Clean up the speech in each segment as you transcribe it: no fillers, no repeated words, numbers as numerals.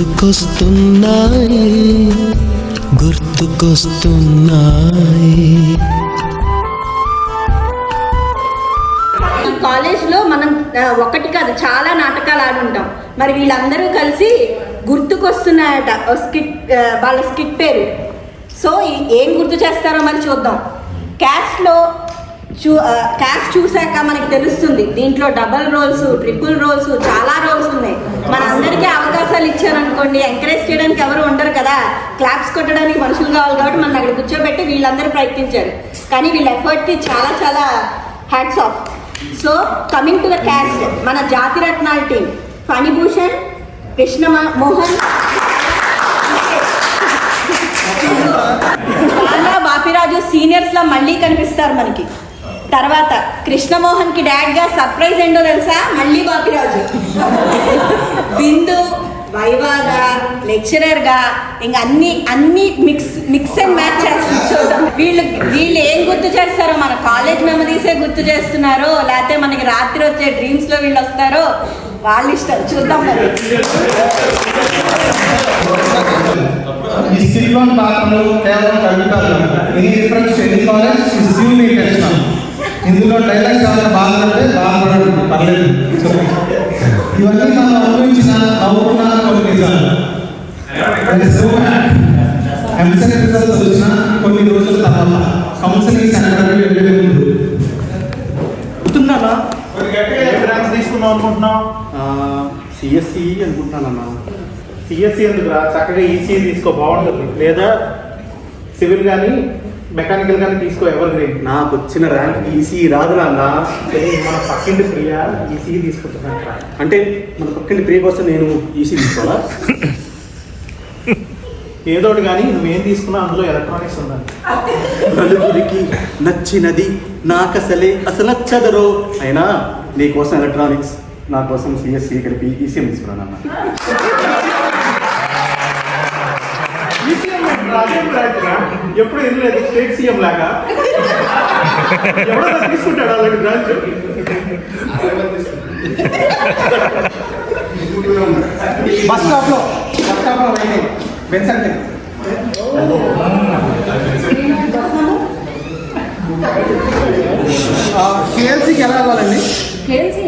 గుర్తుకొస్తున్నాయి కాలేజ్లో మనం ఒకటి కాదు చాలా నాటకాలు ఆడుంటాం. మరి వీళ్ళందరూ కలిసి గుర్తుకొస్తున్నాయట స్కిట్, వాళ్ళ స్కిట్ పేరు. సో ఏం గుర్తు చేస్తారో మరి చూద్దాం. క్యాస్ట్ చూసాక మనకి తెలుస్తుంది దీంట్లో డబల్ రోల్స్, ట్రిపుల్ రోల్స్, చాలా రోల్స్ ఉన్నాయి. మన అందరికీ అవకాశాలు ఇచ్చారనుకోండి, ఎంకరేజ్ చేయడానికి ఎవరు ఉండరు కదా, క్లాప్స్ కొట్టడానికి మనుషులు కావాలి కాబట్టి మనం అక్కడ కూర్చోబెట్టి వీళ్ళందరూ ప్రయత్నించారు. కానీ వీళ్ళ ఎఫర్ట్కి చాలా చాలా hats off. So coming to the cast, మన జాతిరత్నాల టీం ఫణిభూషణ్, కృష్ణ మోహన్, బాపిరాజు సీనియర్స్ లా మళ్ళీ కనిపిస్తారు మనకి. తర్వాత కృష్ణమోహన్ కి డాడ్ గా సర్ప్రైజ్ ఏంటో తెలుసా, మళ్ళీ బాపిరాజు. బిందు వైవాగా, లెక్చరర్ గా, ఇంకా అన్ని మిక్స్ అండ్ మ్యాచ్ చేస్తారు. వీళ్ళు ఏం గుర్తు చేస్తారో, మన కాలేజ్ మెమరీసే గుర్తు చేస్తున్నారో, లేకపోతే మనకి రాత్రి వచ్చే డ్రీమ్స్ లో వీళ్ళు వస్తారో వాళ్ళ ఇష్టం. చూద్దాం మరి. ఇందులో డైలాగ్స్ ఏమైనా బాగుంటే బాగుపడదు, పర్లేదు. ఇవన్నీ మనం అనుభవించిన నవ్వుకున్న కొన్ని నిజాలు. ఎంసెట్ రిజల్ట్స్ వచ్చిన కొన్ని రోజుల తర్వాత కౌన్సిలింగ్ సెంటర్కి వెళ్ళే ముందు గుర్తున్నానా తీసుకుందాం అనుకుంటున్నాం. సిఎస్సి అనుకుంటున్నానన్నా. సిఎస్సి ఎందుకురా, చక్కగా ఈసీ తీసుకో, బాగుంటుంది. లేదా సివిల్ కానీ మెకానికల్ కానీ తీసుకో, ఎవరు గ్రేడ్. నాకు వచ్చిన ర్యాంక్ ఈసీ రాదు నాన్న. మన పక్కింటి ప్రియ ఈసీ తీసుకుంటున్నాను. అంటే మన పక్కింటి ప్రియ కోసం నేను ఈసీ తీసుకోవాలా? ఏదోటి కానీ నువ్వేం తీసుకున్నా అందులో ఎలక్ట్రానిక్స్ ఉండాలి. నలుగురికి నచ్చినది నాకసలే అసలు నచ్చదరో. అయినా నీ కోసం ఎలక్ట్రానిక్స్, నా కోసం సిఎస్సి కలిపి ఈసీఎం తీసుకున్నాను అన్న. ఎప్పుడు వెళ్ళలేదు స్టేట్ సీఎం లాగా. ఎవరైనా తీసుకుంటాడు అలాంటి బ్రాంచ్. బస్ స్టాప్లో బెన్సంటే కేఎల్సీకి ఎలా వెళ్ళాలండి? కేఎల్సీ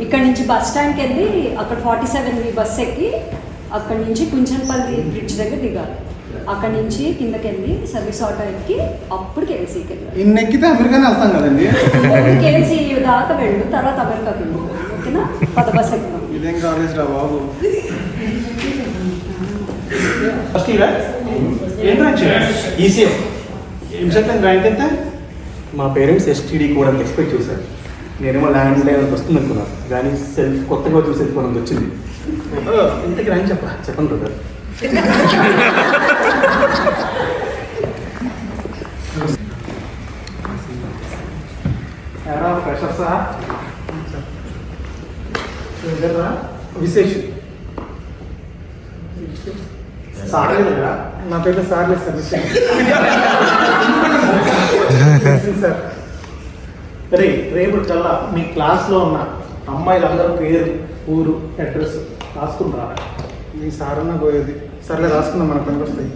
ఇక్కడ నుంచి బస్ స్టాండ్కి వెళ్ళి అక్కడ 47 బస్ ఎక్కి అక్కడ నుంచి కుంచన్పల్లి బ్రిడ్జ్ దగ్గర దిగాలి. అక్కడ నుంచి కిందకి వెళ్ళి సర్వీస్ ఆటో ఎక్కి అప్పుడు కేఎల్సీకి వెళ్ళాలి. ఇన్ని ఎక్కితే అమెరికానే వెళ్తాం కదండి. కేఎల్సీ దాకా వెళ్ళు, తర్వాత అమెరికాకి వెళ్ళు. ఓకేనా? కొత్త బస్ ఎక్కుదాం. ఇదేం కాలేజ్ రా బాబు. ఈసీఎం ర్యాంక్ ఎంత? మా పేరెంట్స్ ఎస్టీడీ కూడా ఎక్స్పెక్ట్ చేశారు. నేనేమో ల్యాండ్ లైన్ వస్తుంది అనుకున్నాను, కానీ కొత్తగా వచ్చి సెల్ఫ్ ఫోన్ వచ్చింది. ఇంతకి ర్యాంక్ చెప్పండి బ్రదర్. ఫ్రెషర్సా? విశేష్ సార్ నా పేరు సార్ లేదు సార్, సార్. రే రేపు కల్లా మీ క్లాస్లో ఉన్న అమ్మాయిలందరూ పేరు, ఊరు, అడ్రస్ రాసుకుంటారా? మీ సార్ అన్న పోయేది. సర్లే రాసుకుందాం, మనకు పనికి వస్తాయి.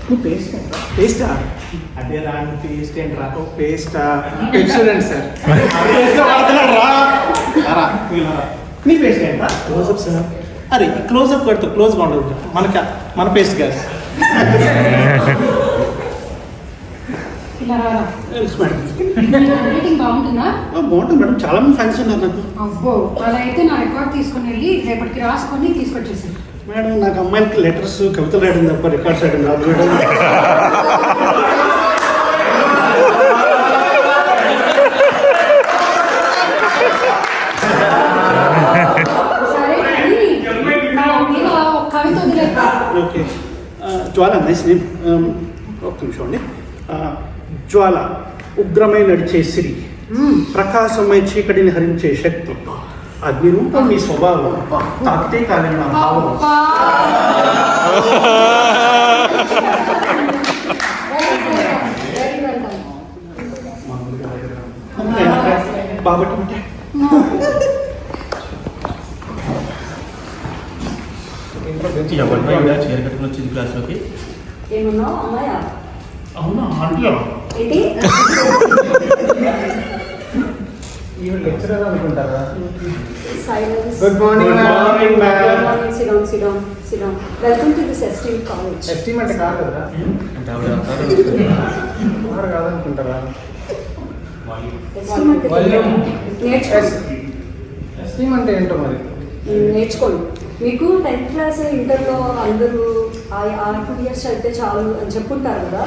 నువ్వు పేస్ట్ పేస్టా? అదే రా, పేస్ట్ ఏంటి రా? పేస్టా? Student sir. నీ పేస్ట్ ఏంట్రా? Closeup sir. అరే క్లోజప్ కడుతూ క్లోజ్గా ఉండదు, మన పేస్ట్ కాదు. బాగుంటుందా? బాగుంటుంది మేడం, చాలా మంది ఫ్యాన్స్ ఉన్నారు నాకు. అబ్బో, అలా అయితే నా రికార్డ్ తీసుకుని వెళ్ళి రేపటికి రాసుకొని తీసుకొచ్చేసాను. మేడం నాకు అమ్మాయిలకి లెటర్స్, కవితలు రాయడం తప్ప రికార్డ్స్ రాయడం రాదు మేడం. కవిత వదిలేదా? ఓకే, జ్వాల నైస్ నేమ్. ఒక్క నిమిషం అండి. జ్వాల ఉగ్రమై నడిచే సిరి, ప్రకాశమై చీకటిని హరించే శక్తి, అగ్నిరూపం మీ స్వభావం, తాకితే కాదని నా భావం. బాబట్టి చీర కట్టుకుని వచ్చింది క్లాస్లోకి. ఏమన్నావు అమ్మాయా? అవునా ఆంటీ ఏంటి? ఈవెన్ లెక్చరర్ అనుకుంటారా? Silence. Good morning, Good ma'am. morning, ma'am. Good morning. Sit down, sit down, sit down. Welcome to this esteemed college. Esteem అంటే కాదు కదా? అంటే ఆవిడ వారు కాదనుకుంటారా? Esteem అంటే నేర్చుకోండి. ఎస్టీమ్ అంటే ఏంటో మరి. నేర్చుకోండి. మీకు 10th క్లాస్ ఇంటర్లో అందరూ ఆ 2 ఇయర్స్ చదివితే చాలు అని చెప్పుంటారు కదా,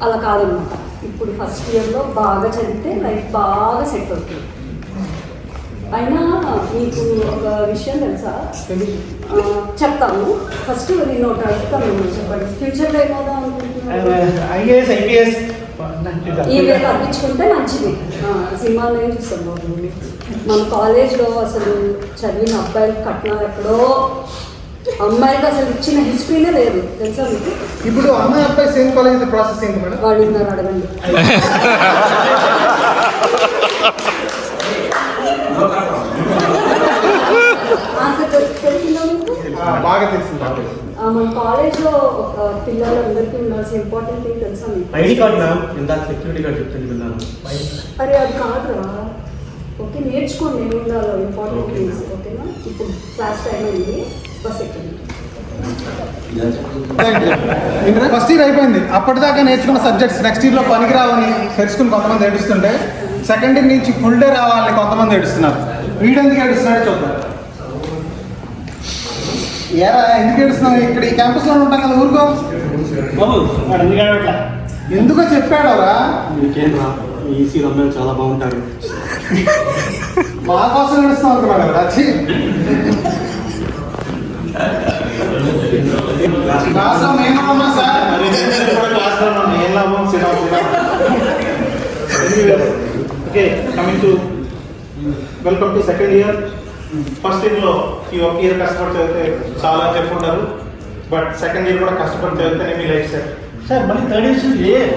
అలా కాదన్నమాట. ఇప్పుడు ఫస్ట్ ఇయర్లో బాగా చదివితే లైఫ్ బాగా సెట్ అవుతుంది. అయినా మీకు ఒక విషయం తెలుసా? చెప్తాను. ఫస్ట్ నేను ఒకటి అడుగుతాను, చెప్పండి. ఫ్యూచర్లో ఏమవుదాం అనుకుంటున్నాను? ఐఏఎస్ ఐపీఎస్ ఈ వేళ తగ్గించుకుంటే మంచిది. సినిమాలో ఏం చూస్తాం బాబు. మన కాలేజ్లో అసలు చదివిన అబ్బాయిలు కట్నాలు ఎక్కడో, అమ్మాయికి అసలు ఇచ్చిన హిస్టరీనే లేదు తెలుసా మీకు? ఇప్పుడు అమ్మాయి అబ్బాయి సేమ్ కాలేజ్ ప్రాసెస్ ఏంటి మేడం? వాళ్ళు ఉన్నారు, అడగండి. ఆన్సర్ తెలిసిందా మీకు? బాగా తెలిసింది, బాగా తెలిసింది. మన కాలేజ్లో ఒక పిల్లలందరికీ ఉండాల్సిన ఇంపార్టెంట్ థింగ్ తెలుసా మీకు? ఐడి కార్డ్ మ్యామ్, ఇందాక సెక్యూరిటీ గార్డ్ చెప్తుంది విన్నాను. అరే అది కాదురా. ఓకే, నేర్చుకోండి ఏమి ఉండాలో ఇంపార్టెంట్ థింగ్స్. ఓకేనా? ఇప్పుడు క్లాస్ టైం అయింది, బస్ ఎక్కండి. ఫస్ట్ ఇయర్ అయిపోయింది. అప్పటిదాకా నేర్చుకున్న సబ్జెక్ట్స్ నెక్స్ట్ ఇయర్లో పనికిరావని తెలుసుకుని కొంతమంది ఏడుస్తుంటే, సెకండ్ ఇయర్ నుంచి ఫుల్ డే రావాలని కొంతమంది ఏడుస్తున్నారు. వీడెందుకు ఏడుస్తున్నాడో చూద్దాం. ఏరా ఎందుకు ఏడుస్తున్నావు? ఇక్కడ ఈ క్యాంపస్లో ఉంటాం కదా, ఊరుకో. బాబు వాడు ఎందుకు అట్లా ఎందుకో చెప్పాడవరా? మీకేం రా, ఈసీ అమ్మాయిలు చాలా బాగుంటారు. మా కోసం ఏడుస్తున్నాం అనుకున్నాడు కదా. వచ్చి క్లాస్లో మేము ఉన్నాం సార్. ఏం లాభం? Okay, coming to welcome to second year. First ఇయర్లో ఈ ఒక ఇయర్ కష్టపడి చదివితే చాలా చెప్పుకుంటారు, బట్ సెకండ్ ఇయర్ కూడా కష్టపడి చదివితేనే మీ లైఫ్ సార్. సార్ మళ్ళీ third year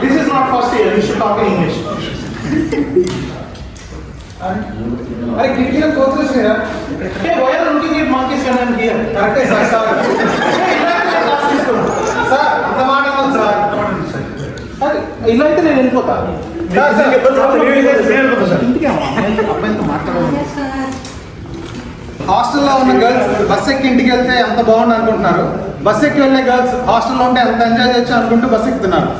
this is not first year, you should talk in English. అరే కిటికీలో కోతులు వచ్చినాయా? Hey, why are you looking at monkeys when I'm here? కరెక్టే సార్. సార్ సార్ అంత మాట అవ్వదు సార్. సార్ ఇలా అయితే నేను వెళ్ళిపోతా. Sir, sir. ఇంటికి అబ్బాయితో మాట్లాడాలి. హాస్టల్లో ఉన్న గర్ల్స్ బస్ ఎక్కి ఇంటికి వెళ్తే ఎంత బాగుంది అనుకుంటున్నారు. బస్ ఎక్కి వెళ్ళే గర్ల్స్ హాస్టల్లో ఉంటే ఎంత ఎంజాయ్ చేయొచ్చు అనుకుంటూ బస్ ఎక్కుతున్నారు.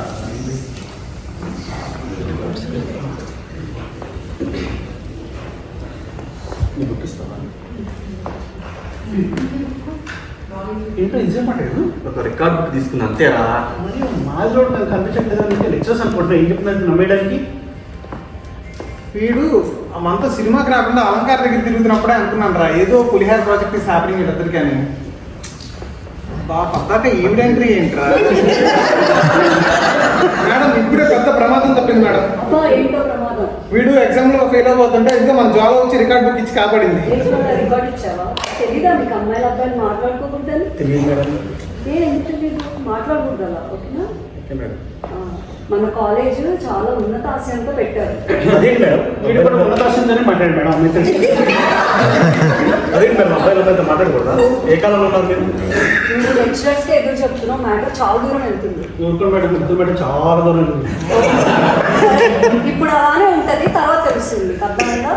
ఏంటో నిజం మాట్లాడు. ఒక రికార్డ్ బుక్ తీసుకున్నా అంతేరా. మరి మా రోడ్ నాకు కనిపించట్లేదు. లెక్చర్స్ అనుకుంటున్నా ఏం చెప్తున్నారు నమ్మేయడానికి. వీడు అంతా సినిమాకి రాకుండా అలంకార దగ్గర తిరుగుతున్నప్పుడే అనుకున్నాను రా, ఏదో పులిహార ప్రాజెక్ట్ ఇస్ హ్యాపెనింగ్ ఇద్దరికి అని. పద్దాక ఈవిడెంట్రీ ఏంట్రా? మేడం ఇప్పుడే పెద్ద ప్రమాదం తప్పింది మేడం. అబ్బా ఏంటో ప్రమాదం. వీడు ఎగ్జామ్లో ఫెయిల్ అయిపోతుంటే ఇంకా మన జాబ్ వచ్చి రికార్డ్ బుక్ ఇచ్చి కాపాడింది. రికార్డ్ ఇచ్చావా? తెలీదా మీకు అమ్మాయిల అబ్బాయిలు మాట్లాడుకోకూడదని? తెలియదు మేడం. ఎందుకు తెలీదు? మాట్లాడకూడదు అలా. ఓకేనా? Okay madam. మన కాలేజ్ చాలా ఉన్నత ఆశయంతో పెట్టారు. అదేంటి మేడం, వీడు కూడా ఉన్నతాశంతోనే మాట్లాడు మేడం. అమ్మాయి తెలిసి అదేంటి మేడం, అబ్బాయిల అబ్బాయితో మాట్లాడకూడదా? ఏ కాలంలో ఉన్నారు మీరు? నువ్వు లెక్చరర్స్కి ఎదురు చెప్తున్నావు, మ్యాటర్ చాలా దూరం వెళ్తుంది. ఊరుకోండి మేడం, ముద్దు మేడం చాలా దూరం ఉంది. ఇప్పుడు అలానే ఉంటుంది, తర్వాత తెలుస్తుంది. అర్థమైందా?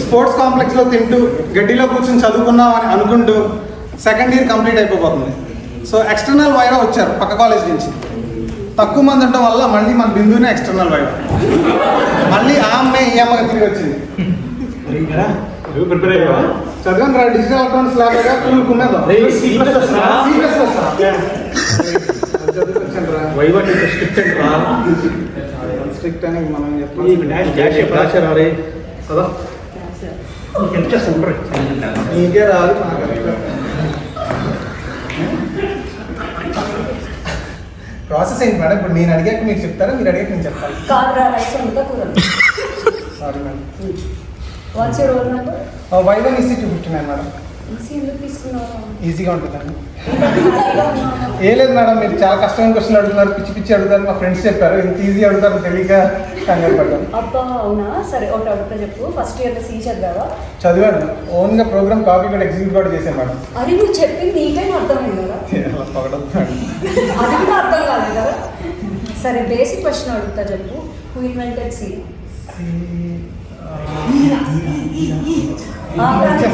స్పోర్ట్స్ కాంప్లెక్స్లో తింటూ గడ్డిలో కూర్చొని చదువుకున్నాం అని అనుకుంటూ సెకండ్ ఇయర్ కంప్లీట్ అయిపోతుంది. సో ఎక్స్టర్నల్ వైవా వచ్చారు పక్క కాలేజ్ నుంచి. తక్కువ మంది ఉండటం వల్ల మళ్ళీ మన బిందువునే ఎక్స్టర్నల్ వైవా. మళ్ళీ ఆ అమ్మాయి ఈ అమ్మగా తిరిగి వచ్చింది. ప్రిపేర్ అయ్యావా? చదివాను రా, డిజిటల్ ఎలక్ట్రానిక్స్ లాగా ఫుల్ కుమ్మేద్దాం. చదువుకొచ్చాను రా. వైవా టీచర్ స్ట్రిక్ట్ అండి రా. స్ట్రిక్ట్ అని మనం రారే కదా. ఎంత చేస్తాను నీకే రాదు, నాకు ప్రాసెస్ ఏంటి మేడం? ఇప్పుడు నేను అడిగాక మీరు చెప్తారా, మీరు అడిగాక నేను చెప్తాను? కాదురా, రైస్ వండుతా కూర. Sorry madam. What's your roll number? Y one EC 259 madam. EC ఎందుకు తీసుకున్నావు? ఈజీగా ఉంటుందండి. ఏం లేదు మేడం, మీరు చాలా కష్టమైన క్వశ్చన్ అడుగుతున్నారు, పిచ్చి పిచ్చి అడుగుతారు. మా ఫ్రెండ్స్ చెప్పారు ఇంత ఈజీ అడుగుతారు తెలియక కంగారు పడ్డాను. అబ్బా అవునా, సరే ఒకటి అడుగుతా చెప్పు. ఫస్ట్ ఇయర్లో సీ చదివావా? చదివాను, ఓన్గా ప్రోగ్రామ్ కాపీ కూడా ఎగ్జిక్యూట్ కూడా చేశాను మేడం. అది నువ్వు చెప్పింది నీకైనా అర్థమైంది కదా? అలా పొగడొద్దు మేడం. అది కూడా అర్థం కాలేదు కదా? సరే బేసిక్ క్వశ్చన్ అడుగుతా చెప్పు. Who invented C?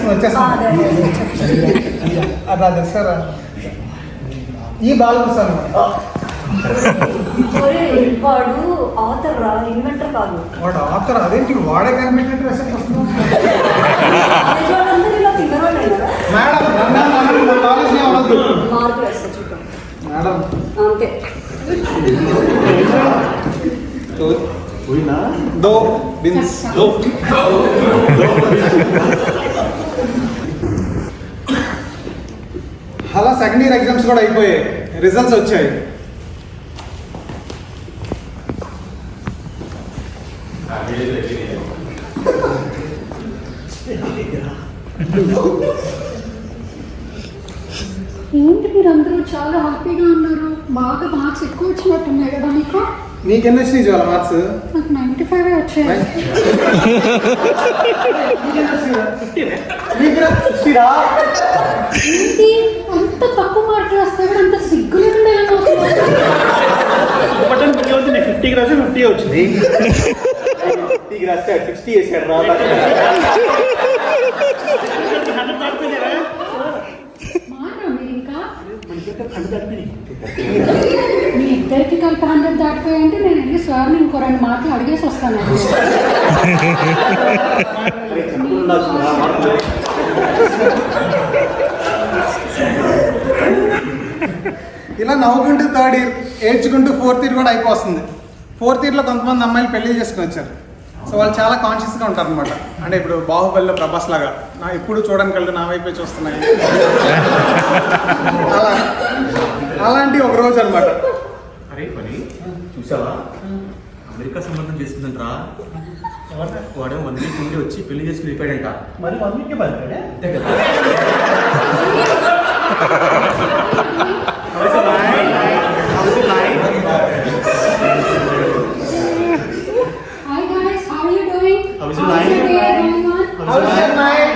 వచ్చేస్తాను అది నాకు తెలుసారా? ఈ బాలకృష్ణ వాడు ఆథర్ రా, ఇన్వెంటర్ కాదు. వాడు ఆథర్. అదేంటి వాడే కనిపెట్టినట్టు మెసేజ్ వస్తుంది వాళ్ళందరూ ఇలా తిన్నవాళ్ళే కదా? మేడం కాలేజ్ అవ్వద్దు మార్కులు వేస్తా చూద్దాం. మేడం. అంతే. దో బిన్స్ అలా సెకండ్ ఇయర్ ఎగ్జామ్స్ కూడా అయిపోయాయి, రిజల్ట్స్ వచ్చాయి. ఏంటి మీరు అందరూ చాలా హ్యాపీగా ఉన్నారు? బాగా మార్క్స్ ఎక్కువ వచ్చినట్టున్నాయి కదా మీకు? నీకెన్ని వచ్చినాయి చాలా మార్క్స్? నాకు 95 వచ్చాయి. ఏంటి అంత తక్కువ మార్కులు వస్తాయి కూడా అంత సిగ్గు లేకుండా ఎలా అవుతుంది? 50కి రాసి 50 వచ్చింది. 50కి రాస్తే 60 వేసాడు రా. మారా మీరు ఇంకా మీ ఇద్దరికి కలిపి 100 దాటిపోయంటే నేను వెళ్ళి సార్ని ఇంకో 2 మాటలు అడిగేసి వస్తాను. ఇలా నవ్వుకుంటూ థర్డ్ ఇయర్, ఏడ్చుకుంటూ ఫోర్త్ ఇయర్ కూడా అయిపోతుంది. ఫోర్త్ ఇయర్లో కొంతమంది అమ్మాయిలు పెళ్లి చేసుకుని వచ్చారు. సో వాళ్ళు చాలా కాన్షియస్గా ఉంటారు అనమాట. అంటే ఇప్పుడు బాహుబలిలో ప్రభాస్ లాగా నా ఎప్పుడు చూడడానికి కళ్ళు నా వైపే చూస్తున్నాయి. అలాంటి ఒక రోజు అనమాట. అరే పని చూసావా, అమెరికా సంబంధం చేస్తుందంటరా. వాడే 1 వీక్ నుండి వచ్చి పెళ్లి చేసుకుని వెళ్ళిపోయాడంట. మరి 1 వీకే బతికాడే. అంతే కదా. Hi guys, how are you doing? How is your night? How's your day going on? How's your night?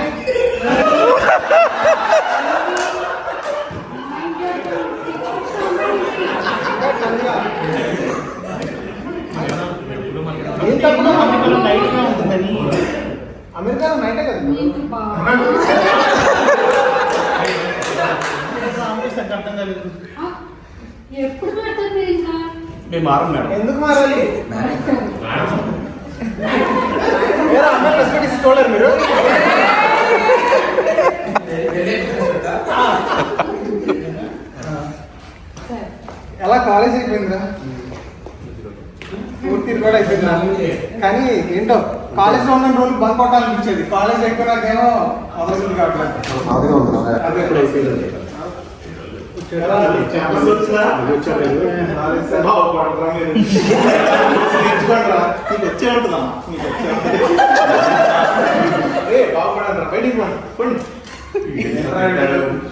ఏం తప్పుగా అమెరికాలో నైట్గా ఉంటుందని. అమెరికాలో నైటే కదా. మీకు బాగా అర్థం కాలేదు. ఎప్పుడు పెడతారు మీరు ఇంకా? మేము మారం మేడం. ఎందుకు మారాలి? పెడతారు. వేరే అమ్మాయి రెస్పెక్ట్ ఇచ్చి చూడలేరు మీరు? సరే. ఎలా కాలేజ్ అయిపోయిందిరా? పూర్తి కూడా అయిపోయిందిరా. కానీ ఏంటో కాలేజ్లో ఉన్న రోజులు బంక్ కొట్టాలనిపించేది. కాలేజ్ అయిపోయినాకేమో అవసరం కావట్లేదు. అది ఎప్పుడు అయిపోయింది.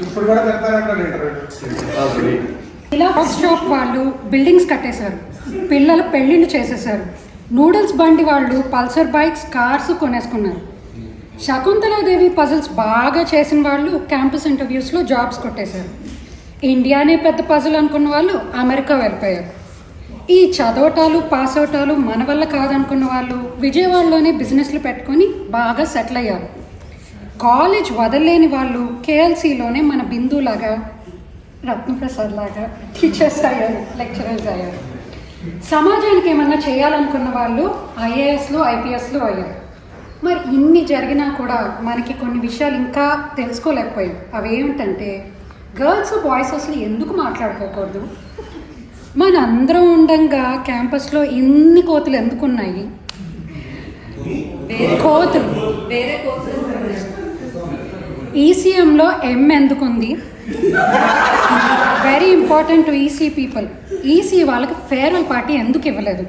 ఇప్పుడు కూడా పెడతారంటారు ఇంటర్వ్యూ. ఇలా ఫస్ట్ షాప్ వాళ్ళు బిల్డింగ్స్ కట్టేశారు, పిల్లలు పెళ్ళిళ్ళు చేసేసారు, నూడిల్స్ బండి వాళ్ళు పల్సర్ బైక్స్, కార్స్ కొనేసుకున్నారు. శకుంతలాదేవి పజిల్స్ బాగా చేసిన వాళ్ళు క్యాంపస్ ఇంటర్వ్యూస్లో జాబ్స్ కొట్టేశారు. ఇండియానే పెద్ద పజిల్ అనుకున్న వాళ్ళు అమెరికా వెళ్ళిపోయారు. ఈ చదవటాలు పాస్ అవటాలు మన వల్ల కాదనుకున్న వాళ్ళు విజయవాడలోనే బిజినెస్లు పెట్టుకొని బాగా సెటిల్ అయ్యారు. కాలేజ్ వదలలేని వాళ్ళు కేఎల్సీలోనే మన బిందులాగా, రత్నప్రసాద్ లాగా టీచర్స్ అయ్యారు, లెక్చరర్స్ అయ్యారు. సమాజానికి ఏమన్నా చేయాలనుకున్న వాళ్ళు ఐఏఎస్లు, ఐపీఎస్లు అయ్యారు. మరి ఇన్ని జరిగినా కూడా మనకి కొన్ని విషయాలు ఇంకా తెలుసుకోలేకపోయాం. అవి ఏమిటంటే, గర్ల్స్ బాయ్స్ అసలు ఎందుకు మాట్లాడుకోకూడదు? మన అందరం ఉండంగా క్యాంపస్లో ఇన్ని కోతులు ఎందుకున్నాయి? కోతులు వేరే కోర్సులు ఈసీఎంలో ఎం ఎందుకుంది? Very important to EC people. EC వాళ్ళకి ఫేర్వెల్ పార్టీ ఎందుకు ఇవ్వలేదు?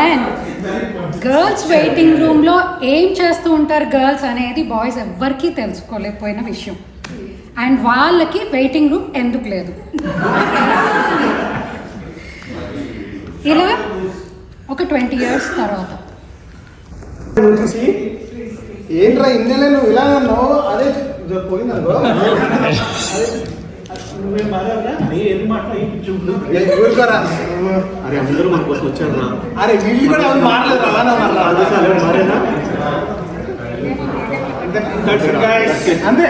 అండ్ గర్ల్స్ వెయిటింగ్ రూమ్లో ఏం చేస్తూ ఉంటారు గర్ల్స్ అనేది బాయ్స్ ఎవ్వరికీ తెలుసుకోలేకపోయిన విషయం. అండ్ వాళ్ళకి వెయిటింగ్ రూమ్ ఎందుకు లేదు. ఇలా ఒక 20 years తర్వాత చూసి ఏంట్రా ఇన్నెలే నువ్వు ఇలా అన్నావు, అదే పోయిందనుకో. నువ్వేం బాగా ఎన్ని మాటలు ఈ చూపులు. ఊరుకోరా. అరే అందరూ మన కోసం వచ్చారు రా. అరే వీళ్ళు కూడా ఎవరు మాట్లాడరు అలానే మారేనా? That's it, guys. అంతే.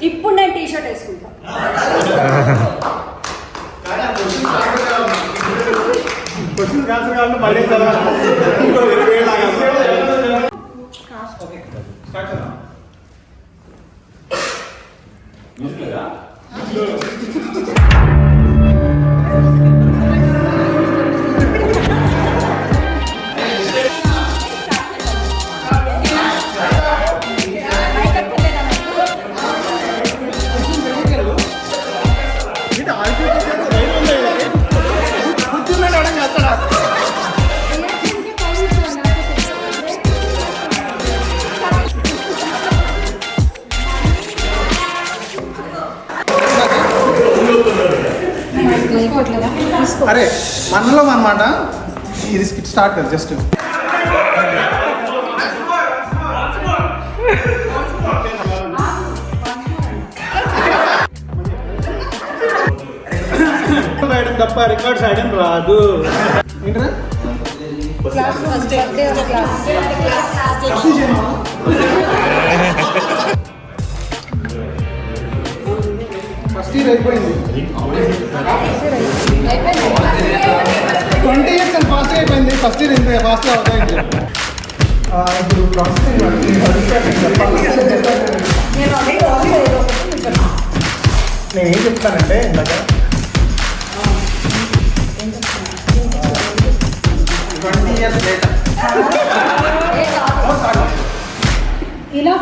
ఇప్పుడు నేను టీ-షర్ట్ వేసుకుంటా. క్వశ్చన్ ఆన్సర్ కావాలి మళ్ళీ చదవాలి. ఇంకో 20 ఏళ్ళు ఆగాలి. కూర్చున్నాడు ఎవడం చేస్తాడా? అరే మనలో అన్నమాట ఇది స్టార్ట్ కదా జస్ట్. రాయడం తప్ప రికార్డ్స్ రాయడం రాదు. ఏంట్రా ఫస్ట్ ఇయర్ అయిపోయింది. 20 years అని ఫాస్ట్ అయిపోయింది. ఫస్ట్ ఇయర్ ఇంత ఫాస్ట్గా అవుతాయి. ఇప్పుడు ప్రాసెసింగ్ నేను ఏం చెప్తానంటే ఇందాక 20 years later ఇలా